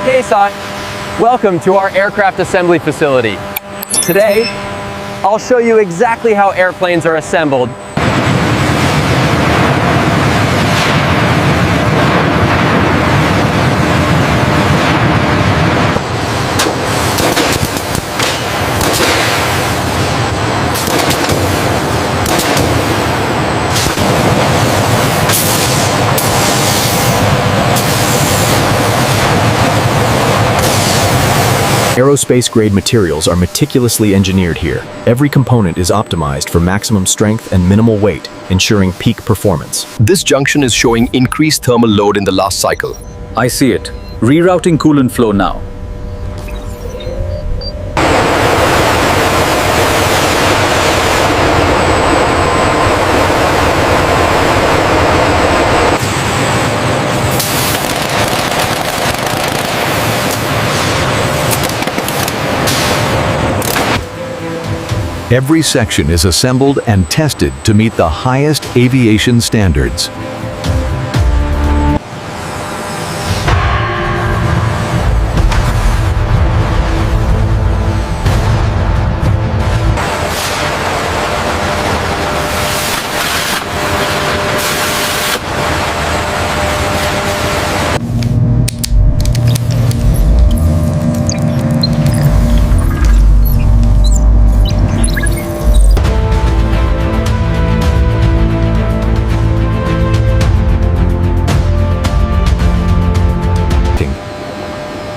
Okay, Sai, welcome to our aircraft assembly facility. Today, I'll show you exactly how airplanes are assembled. Aerospace-grade materials are meticulously engineered here. Every component is optimized for maximum strength and minimal weight, ensuring peak performance. This junction is showing increased thermal load in the last cycle. I see it. Rerouting coolant flow now. Every section is assembled and tested to meet the highest aviation standards.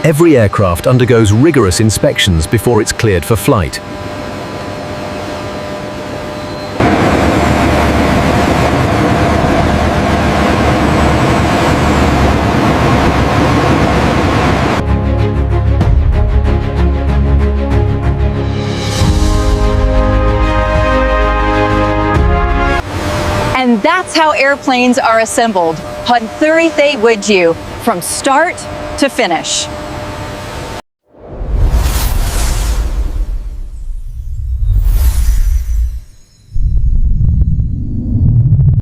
Every aircraft undergoes rigorous inspections before it's cleared for flight. And that's how airplanes are assembled. Hadthuri would you, from start to finish.